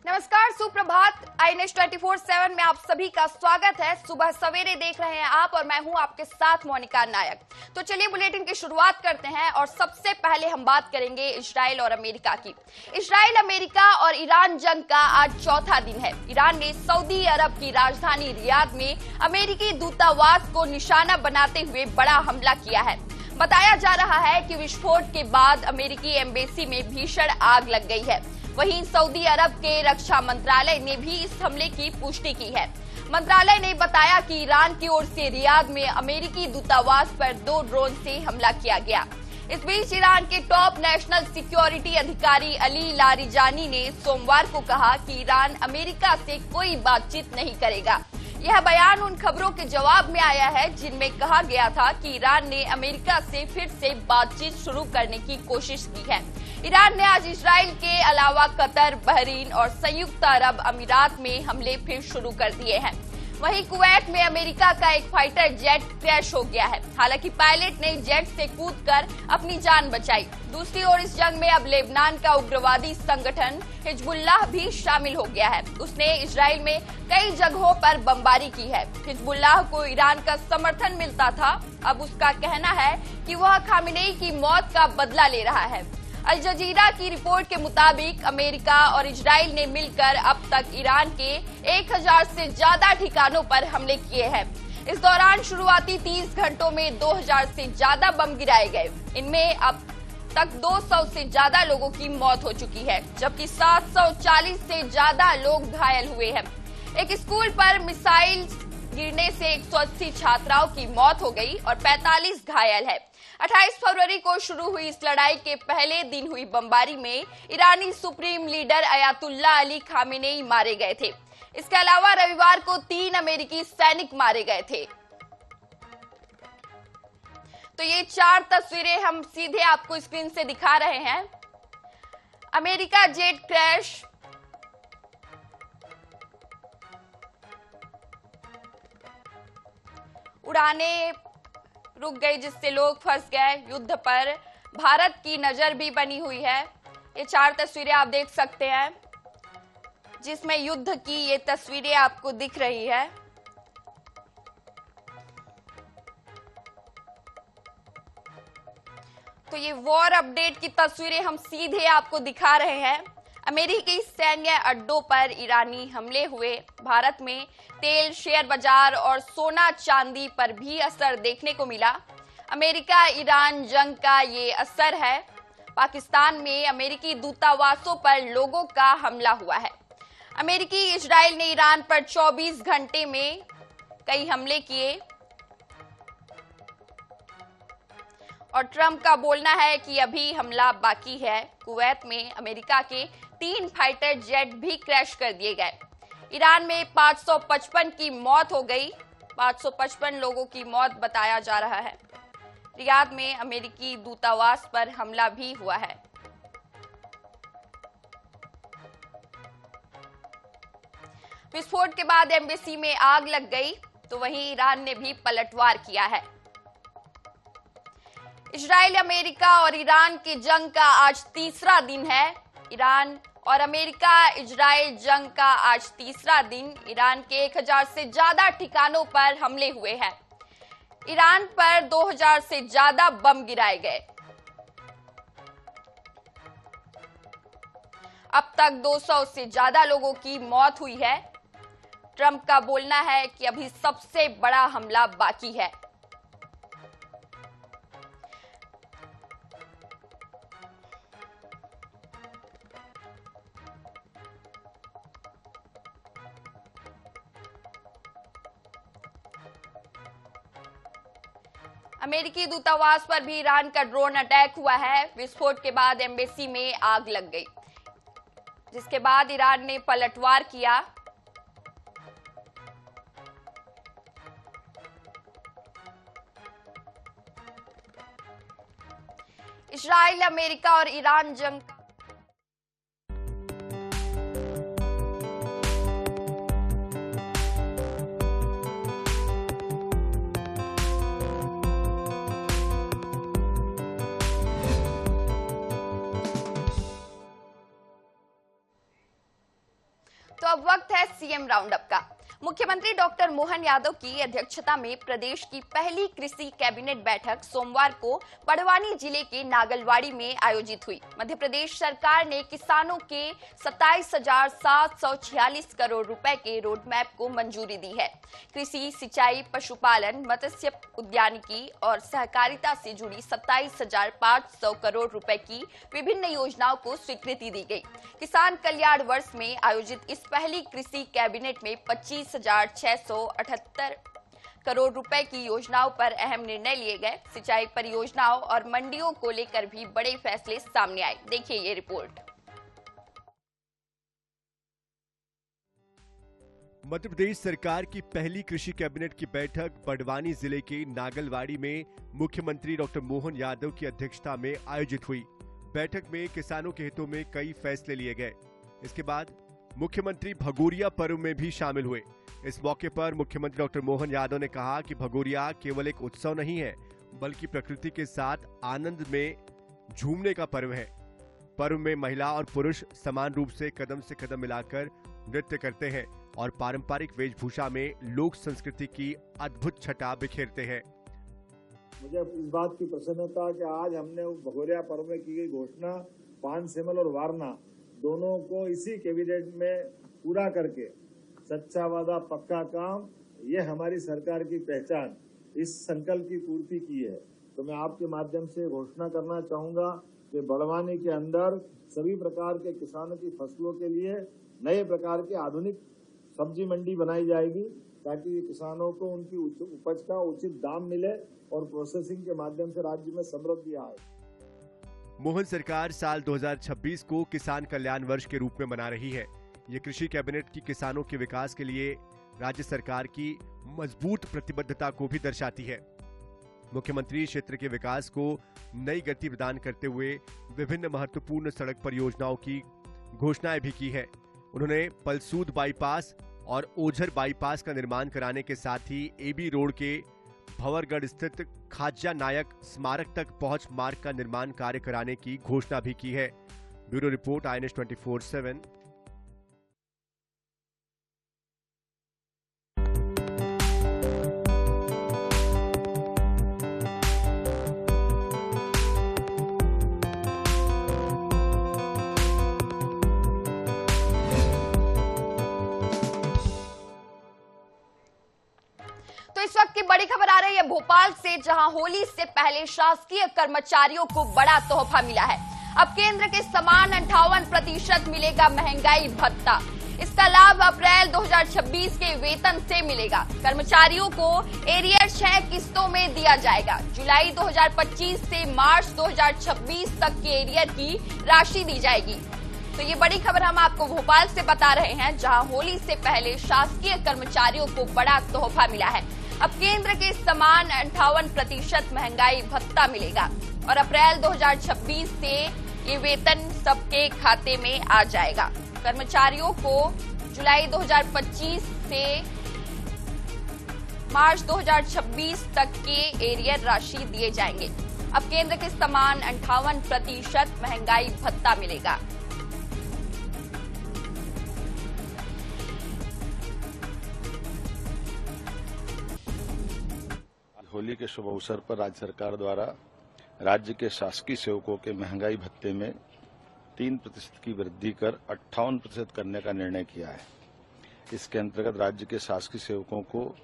नमस्कार, सुप्रभात। INS 24/7 में आप सभी का स्वागत है। सुबह सवेरे देख रहे हैं आप और मैं हूं आपके साथ मोनिका नायक। तो चलिए बुलेटिन की शुरुआत करते हैं और सबसे पहले हम बात करेंगे इजराइल और अमेरिका की। इजराइल, अमेरिका और ईरान जंग का आज चौथा दिन है। ईरान ने सऊदी अरब की राजधानी रियाद में अमेरिकी दूतावास को निशाना बनाते हुए बड़ा हमला किया है। बताया जा रहा है कि विस्फोट के बाद अमेरिकी एम्बेसी में भीषण आग लग गई है। वहीं सऊदी अरब के रक्षा मंत्रालय ने भी इस हमले की पुष्टि की है। मंत्रालय ने बताया कि ईरान की ओर से रियाद में अमेरिकी दूतावास पर 2 ड्रोन से हमला किया गया। इस बीच ईरान के टॉप नेशनल सिक्योरिटी अधिकारी अली लारिजानी ने सोमवार को कहा कि ईरान अमेरिका से कोई बातचीत नहीं करेगा। यह बयान उन खबरों के जवाब में आया है जिनमें कहा गया था कि ईरान ने अमेरिका से फिर से बातचीत शुरू करने की कोशिश की है। ईरान ने आज इजराइल के अलावा कतर, बहरीन और संयुक्त अरब अमीरात में हमले फिर शुरू कर दिए हैं। वहीं कुवैत में अमेरिका का एक फाइटर जेट क्रैश हो गया है। हालांकि पायलट ने जेट से कूदकर अपनी जान बचाई। दूसरी ओर इस जंग में अब लेबनान का उग्रवादी संगठन हिजबुल्लाह भी शामिल हो गया है। उसने इजराइल में कई जगहों पर बमबारी की है। हिजबुल्लाह को ईरान का समर्थन मिलता था। अब उसका कहना है कि वह खामेनेई की मौत का बदला ले रहा है। अल जजीरा की रिपोर्ट के मुताबिक अमेरिका और इजराइल ने मिलकर अब तक ईरान के 1000 से ज्यादा ठिकानों पर हमले किए हैं। इस दौरान शुरुआती 30 घंटों में 2000 से ज्यादा बम गिराए गए। इनमें अब तक 200 से ज्यादा लोगों की मौत हो चुकी है, जबकि 740 से ज्यादा लोग घायल हुए हैं। एक स्कूल पर मिसाइल गिरने से 180 छात्राओं की मौत हो गई और 45 घायल है। 28 फरवरी को शुरू हुई इस लड़ाई के पहले दिन हुई बमबारी में ईरानी supreme leader Ayatollah Ali Khamenei मारे गए थे। इसके अलावा रविवार को 3 अमेरिकी सैनिक मारे गए थे। तो ये 4 तस्वीरें हम सीधे आपको स्क्रीन से दिखा रहे हैं। अमेरिका जेट क्रैश, उड़ानें रुक गई जिससे लोग फंस गए। युद्ध पर भारत की नजर भी बनी हुई है। ये 4 तस्वीरें आप देख सकते हैं जिसमें युद्ध की ये तस्वीरें आपको दिख रही है। तो ये वॉर अपडेट की तस्वीरें हम सीधे आपको दिखा रहे हैं। अमेरिकी सैन्य अड्डों पर ईरानी हमले हुए। भारत में तेल, शेयर बाजार और सोना चांदी पर भी असर देखने को मिला। अमेरिका ईरान जंग का ये असर है। पाकिस्तान में अमेरिकी दूतावासों पर लोगों का हमला हुआ है। अमेरिकी इजराइल ने ईरान पर 24 घंटे में कई हमले किए और ट्रंप का बोलना है कि अभी हमला बाकी है। कुवैत में अमेरिका के 3 फाइटर जेट भी क्रैश कर दिए गए। ईरान में 555 की मौत हो गई। 555 लोगों की मौत बताया जा रहा है। रियाद में अमेरिकी दूतावास पर हमला भी हुआ है। विस्फोट के बाद एम्बेसी में आग लग गई, तो वहीं ईरान ने भी पलटवार किया है। इजराइल, अमेरिका और ईरान की जंग का आज तीसरा दिन है। ईरान और अमेरिका इजराइल जंग का आज तीसरा दिन। ईरान के 1000 से ज्यादा ठिकानों पर हमले हुए हैं। ईरान पर 2000 से ज्यादा बम गिराए गए। अब तक 200 से ज्यादा लोगों की मौत हुई है। ट्रंप का बोलना है कि अभी सबसे बड़ा हमला बाकी है। अमेरिकी दूतावास पर भी ईरान का ड्रोन अटैक हुआ है। विस्फोट के बाद एम्बेसी में आग लग गई, जिसके बाद ईरान ने पलटवार किया। इजराइल, अमेरिका और ईरान जंग तो अब वक्त है सीएम राउंडअप का। मुख्यमंत्री डॉक्टर मोहन यादव की अध्यक्षता में प्रदेश की पहली कृषि कैबिनेट बैठक सोमवार को बड़वानी जिले के नागलवाड़ी में आयोजित हुई। मध्य प्रदेश सरकार ने किसानों के 27,746 करोड़ रुपए के रोड मैप को मंजूरी दी है। कृषि, सिंचाई, पशुपालन, मत्स्य उद्यानिकी और सहकारिता से जुड़ी 27,500 करोड़ रुपए की विभिन्न योजनाओं को स्वीकृति दी गई। किसान कल्याण वर्ष में आयोजित इस पहली कृषि कैबिनेट में 25,678 करोड़ रुपए की योजनाओं पर अहम निर्णय लिए गए। सिंचाई परियोजनाओं और मंडियों को लेकर भी बड़े फैसले सामने आए। देखिए ये रिपोर्ट। मध्य प्रदेश सरकार की पहली कृषि कैबिनेट की बैठक बड़वानी जिले के नागलवाड़ी में मुख्यमंत्री डॉक्टर मोहन यादव की अध्यक्षता में आयोजित हुई। बैठक में किसानों के हितों में कई फैसले लिए गए। इसके बाद मुख्यमंत्री भगोरिया पर्व में भी शामिल हुए। इस मौके पर मुख्यमंत्री डॉक्टर मोहन यादव ने कहा कि भगोरिया केवल एक उत्सव नहीं है, बल्कि प्रकृति के साथ आनंद में झूमने का पर्व है। पर्व में महिला और पुरुष समान रूप से कदम मिलाकर नृत्य करते हैं और पारंपरिक वेशभूषा में लोक संस्कृति की अद्भुत छटा बिखेरते हैं। मुझे इस बात की प्रसन्नता कि आज हमने भगोरिया पर्व में की गई घोषणा पान सेमल और वारना दोनों को इसी कैबिनेट में पूरा करके सच्चा वादा पक्का काम, ये हमारी सरकार की पहचान, इस संकल्प की पूर्ति की है। तो मैं आपके माध्यम से घोषणा करना चाहूंगा कि बड़वानी के अंदर सभी प्रकार के किसानों की फसलों के लिए नए प्रकार की आधुनिक सब्जी मंडी बनाई जाएगी, ताकि किसानों को उनकी उपज का उचित दाम मिले और प्रोसेसिंग के माध्यम से राज्य में समृद्धि आए। मोहन सरकार साल 2026 को किसान कल्याण वर्ष के रूप में मना रही है। ये कृषि कैबिनेट की किसानों के विकास के लिए राज्य सरकार की मजबूत प्रतिबद्धता को भी दर्शाती है। मुख्यमंत्री क्षेत्र के विकास को नई गति प्रदान करते हुए विभिन्न महत्वपूर्ण सड़क परियोजनाओं की घोषणाएं भी की है। उन्होंने पलसूद बाईपास और ओझर बाईपास का निर्माण कराने के साथ ही एबी रोड के भंवरगढ़ स्थित खाज्या नायक स्मारक तक पहुंच मार्ग का निर्माण कार्य कराने की घोषणा भी की है। Bureau report, INS 24/7। तो इस वक्त की बड़ी खबर आ रही है भोपाल से, जहां होली से पहले शासकीय कर्मचारियों को बड़ा तोहफा मिला है। अब केंद्र के समान 58% मिलेगा महंगाई भत्ता। इसका लाभ अप्रैल 2026 के वेतन से मिलेगा। कर्मचारियों को एरियर 6 किस्तों में दिया जाएगा। जुलाई 2025 से मार्च 2026 तक के एरियर की राशि दी जाएगी। तो ये बड़ी खबर हम आपको भोपाल से बता रहे हैं, जहां होली से पहले शासकीय कर्मचारियों को बड़ा तोहफा मिला है। अब केंद्र के समान 58% महंगाई भत्ता मिलेगा और अप्रैल 2026 से ये वेतन सबके खाते में आ जाएगा। कर्मचारियों को जुलाई 2025 से मार्च 2026 तक के एरियर राशि दिए जाएंगे। अब केंद्र के समान 58% महंगाई भत्ता मिलेगा। होली के शुभ अवसर पर राज्य सरकार द्वारा राज्य के शासकीय सेवकों के महंगाई भत्ते में 3% की वृद्धि कर 58% करने का निर्णय किया है। इसके अंतर्गत राज्य के शासकीय सेवकों को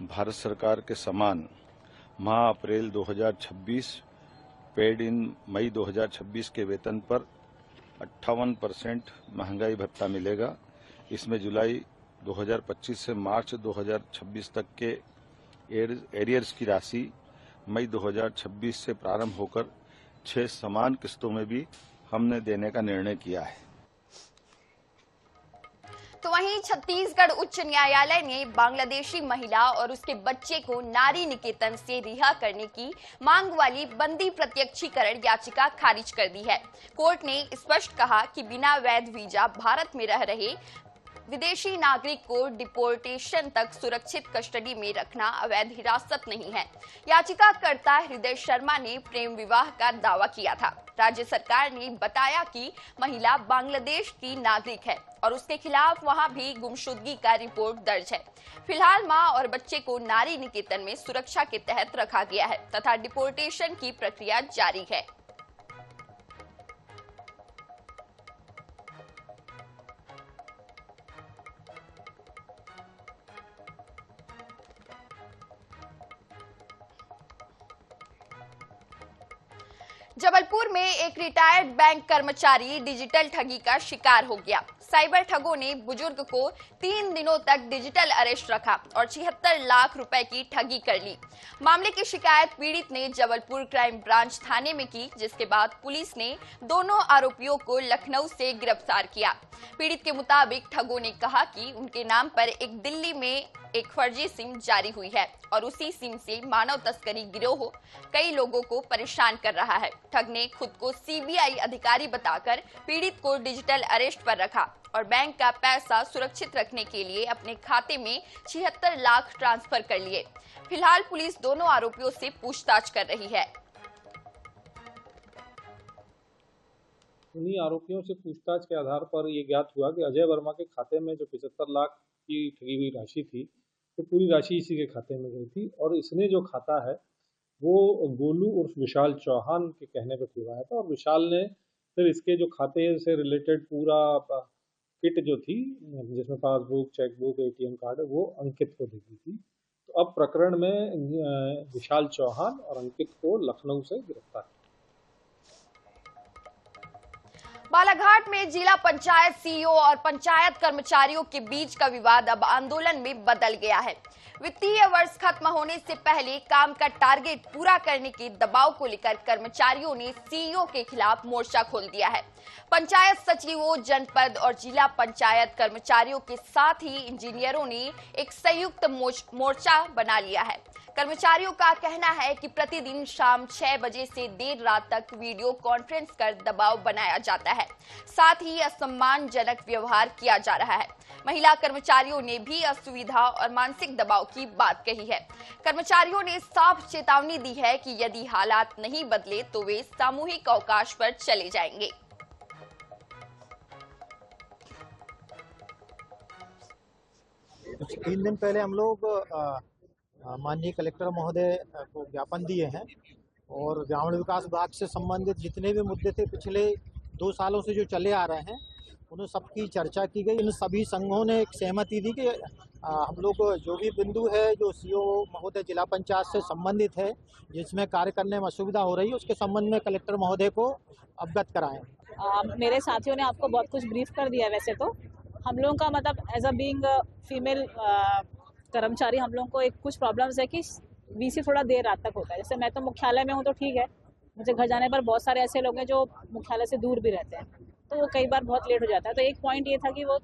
भारत सरकार के समान माह अप्रैल 2026 पेड इन मई 2026 के वेतन पर 58% महंगाई भत्ता मिलेगा। इसमें जुलाई 2025 से मार्च 2026 तक के एरियर्स की राशि मई 2026 से प्रारंभ होकर 6 समान किस्तों में भी हमने देने का निर्णय किया है। तो वहीं छत्तीसगढ़ उच्च न्यायालय ने बांग्लादेशी महिला और उसके बच्चे को नारी निकेतन से रिहा करने की मांग वाली बंदी प्रत्यक्षीकरण याचिका खारिज कर दी है। कोर्ट ने स्पष्ट कहा कि बिना वैध वीजा भारत में रह रहे विदेशी नागरिक को डिपोर्टेशन तक सुरक्षित कस्टडी में रखना अवैध हिरासत नहीं है। याचिकाकर्ता हृदय शर्मा ने प्रेम विवाह का दावा किया था। राज्य सरकार ने बताया कि महिला बांग्लादेश की नागरिक है और उसके खिलाफ वहां भी गुमशुदगी का रिपोर्ट दर्ज है। फिलहाल मां और बच्चे को नारी निकेतन में सुरक्षा के तहत रखा गया है तथा डिपोर्टेशन की प्रक्रिया जारी है। जबलपुर में एक रिटायर्ड बैंक कर्मचारी डिजिटल ठगी का शिकार हो गया। साइबर ठगों ने बुजुर्ग को 3 दिनों तक डिजिटल अरेस्ट रखा और 76 लाख रुपए की ठगी कर ली। मामले की शिकायत पीड़ित ने जबलपुर क्राइम ब्रांच थाने में की, जिसके बाद पुलिस ने दोनों आरोपियों को लखनऊ से गिरफ्तार किया। पीड़ित के मुताबिक ठगों ने कहा कि उनके नाम पर एक दिल्ली में एक फर्जी सिम जारी हुई है और उसी सिम से मानव तस्करी गिरोह कई लोगों को परेशान कर रहा है। ठग ने खुद को सीबीआई अधिकारी बताकर पीड़ित को डिजिटल अरेस्ट पर रखा और बैंक का पैसा सुरक्षित रखने के लिए अपने खाते में 76 लाख ट्रांसफर कर लिए। फिलहाल पुलिस दोनों आरोपियों से पूछताछ कर रही है। उन्हीं आरोपियों से पूछताछ के आधार पर ये ज्ञात हुआ कि अजय वर्मा के खाते में जो 75 लाख की ठगी हुई राशि थी, तो पूरी राशि इसी के खाते में गई थी और इसने जो खाता है वो गोलू उर्फ विशाल चौहान के कहने पर खुलवाया था और विशाल ने फिर इसके जो खाते से रिलेटेड पूरा किट जो थी, जिसमें पासबुक, चेकबुक, एटीएम कार्ड, वो अंकित को दे दी थी। तो अब प्रकरण में विशाल चौहान और अंकित को लखनऊ से गिरफ्तार किया। बालाघाट में जिला पंचायत सीईओ और पंचायत कर्मचारियों के बीच का विवाद अब आंदोलन में बदल गया है। वित्तीय वर्ष खत्म होने से पहले काम का टारगेट पूरा करने के दबाव को लेकर कर्मचारियों ने सीईओ के खिलाफ मोर्चा खोल दिया है। पंचायत सचिवों, जनपद और जिला पंचायत कर्मचारियों के साथ ही इंजीनियरों ने एक संयुक्त मोर्चा बना लिया है। कर्मचारियों का कहना है कि प्रतिदिन शाम 6 बजे से देर रात तक वीडियो कॉन्फ्रेंस कर दबाव बनाया जाता है, साथ ही असम्मानजनक व्यवहार किया जा रहा है। महिला कर्मचारियों ने भी असुविधा और मानसिक दबाव की बात कही है। कर्मचारियों ने साफ चेतावनी दी है कि यदि हालात नहीं बदले तो वे सामूहिक अवकाश पर चले जाएंगे। कुछ 3 दिन पहले हम लोग माननीय कलेक्टर महोदय को ज्ञापन दिए हैं और ग्रामीण विकास विभाग से संबंधित जितने भी मुद्दे थे पिछले 2 सालों से जो चले आ रहे हैं, उन सबकी चर्चा की गई। इन सभी संघों ने एक सहमति दी कि हम लोग जो भी बिंदु है जो सीईओ महोदय जिला पंचायत से संबंधित है, जिसमें कार्य करने में असुविधा हो रही है, उसके संबंध में कलेक्टर महोदय को अवगत कराएं। मेरे साथियों ने आपको बहुत कुछ ब्रीफ कर दिया। वैसे तो हम लोगों का मतलब एज अ बीइंग फीमेल कर्मचारी, हम लोगों को एक कुछ प्रॉब्लम्स है कि वीसी थोड़ा देर रात तक होता है। जैसे मैं तो मुख्यालय में हूँ तो ठीक है, मुझे घर जाने पर बहुत सारे ऐसे लोग हैं जो मुख्यालय से दूर भी रहते हैं, तो वो कई बार बहुत लेट हो जाता है। तो एक पॉइंट ये था कि वो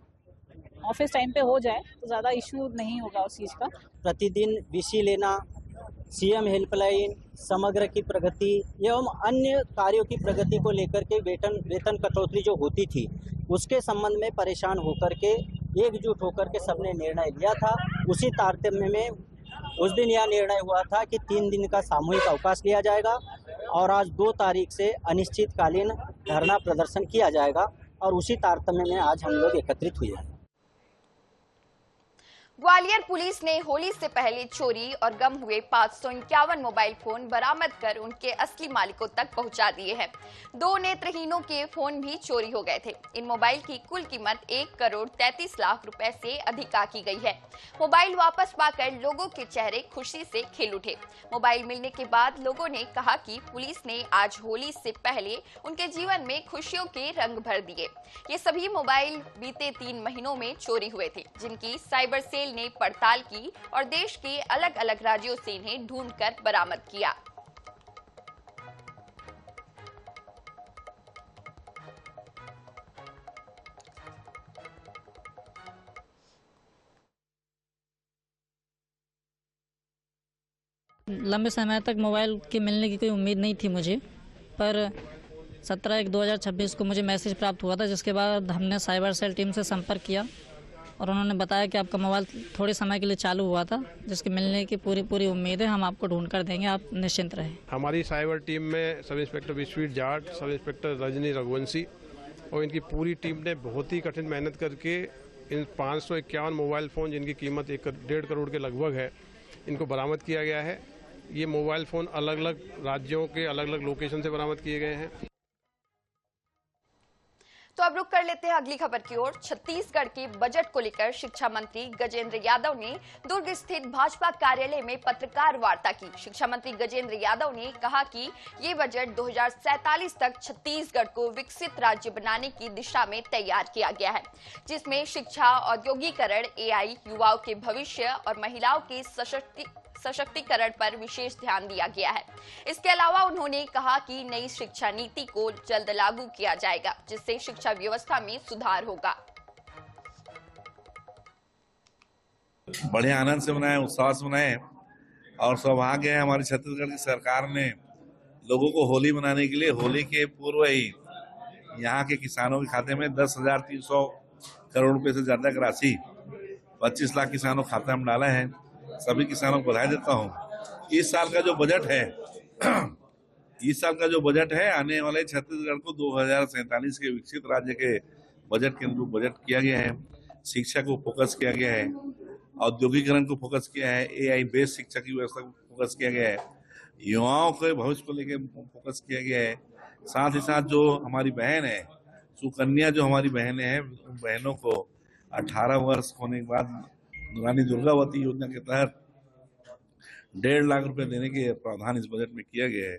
ऑफिस टाइम पे हो जाए तो ज़्यादा इशू नहीं होगा उस चीज़ का। प्रतिदिन वीसी लेना, सीएम हेल्पलाइन, समग्र की प्रगति एवं अन्य कार्यों की प्रगति को लेकर के वेतन कटौती जो होती थी, उसके संबंध में परेशान होकर के एकजुट होकर के सबने निर्णय लिया था। उसी तारतम्य में उस दिन यह निर्णय हुआ था कि 3 दिन का सामूहिक अवकाश लिया जाएगा और आज 2 तारीख से अनिश्चितकालीन धरना प्रदर्शन किया जाएगा और उसी तारतम्य में आज हम लोग एकत्रित हुए हैं। ग्वालियर पुलिस ने होली से पहले चोरी और गम हुए 551 मोबाइल फोन बरामद कर उनके असली मालिकों तक पहुंचा दिए हैं। 2 नेत्रहीनों के फोन भी चोरी हो गए थे। इन मोबाइल की कुल कीमत 1 करोड़ 33 लाख रुपए से अधिक आकी गई है। मोबाइल वापस पाकर लोगों के चेहरे खुशी से खिल उठे। मोबाइल मिलने के बाद लोगों ने कहा कि पुलिस ने आज होली से पहले उनके जीवन में खुशियों के रंग भर दिए। ये सभी मोबाइल बीते 3 महीनों में चोरी हुए थे, जिनकी साइबर सेल ने पड़ताल की और देश के अलग अलग राज्यों से इन्हें ढूंढकर बरामद किया। लंबे समय तक मोबाइल के मिलने की कोई उम्मीद नहीं थी मुझे, पर 17/1/2026 को मुझे मैसेज प्राप्त हुआ था, जिसके बाद हमने साइबर सेल टीम से संपर्क किया और उन्होंने बताया कि आपका मोबाइल थोड़े समय के लिए चालू हुआ था, जिसके मिलने की पूरी उम्मीद है। हम आपको ढूंढ कर देंगे, आप निश्चिंत रहें। हमारी साइबर टीम में sub inspector Vishwajeet Jat, sub inspector Rajni Raghuvanshi और इनकी पूरी टीम ने बहुत ही कठिन मेहनत करके इन 551 मोबाइल फ़ोन, जिनकी कीमत 1.5 करोड़ के लगभग है, इनको बरामद किया गया है। ये मोबाइल फ़ोन अलग अलग राज्यों के अलग अलग लोकेशन से बरामद किए गए हैं। तो अब रुक कर लेते हैं अगली खबर की ओर। छत्तीसगढ़ के बजट को लेकर शिक्षा मंत्री गजेंद्र यादव ने दुर्ग स्थित भाजपा कार्यालय में पत्रकार वार्ता की। शिक्षा मंत्री गजेंद्र यादव ने कहा कि ये बजट 2047 तक छत्तीसगढ़ को विकसित राज्य बनाने की दिशा में तैयार किया गया है, जिसमें शिक्षा, औद्योगिकरण, एआई, युवाओं के भविष्य और महिलाओं के सशक्तिकरण पर विशेष ध्यान दिया गया है। इसके अलावा उन्होंने कहा कि नई शिक्षा नीति को जल्द लागू किया जाएगा, जिससे शिक्षा व्यवस्था में सुधार होगा। बड़े आनंद से मनाए, उत्साह से मनाए और सौभाग्य है हमारी छत्तीसगढ़ की सरकार ने लोगों को होली मनाने के लिए होली के पूर्व ही यहाँ के किसानों के खाते में 10,300 करोड़ रुपए से ज्यादा की राशि 25 लाख किसानों के खाते में डाला है। सभी किसानों को बधाई देता हूँ। इस साल का जो बजट है आने वाले छत्तीसगढ़ को 2047 के विकसित राज्य के बजट के अनुरूप बजट किया गया है। शिक्षा को फोकस किया गया है, औद्योगिकरण को फोकस किया है, एआई बेस्ड शिक्षा की व्यवस्था को फोकस किया गया है, युवाओं के भविष्य को लेकर फोकस किया गया है। साथ ही साथ जो हमारी बहन है, सुकन्या जो हमारी बहनें हैं, उन बहनों को 18 वर्ष होने के बाद रानी दुर्गावती योजना के तहत 1.5 लाख रुपए देने के प्रावधान इस बजट में किया गया है।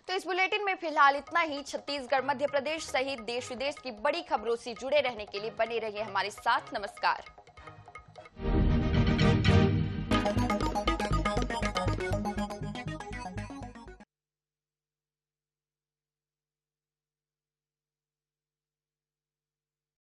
तो इस बुलेटिन में फिलहाल इतना ही। छत्तीसगढ़, मध्य प्रदेश सहित देश विदेश की बड़ी खबरों से जुड़े रहने के लिए बने रहिए हमारे साथ। नमस्कार।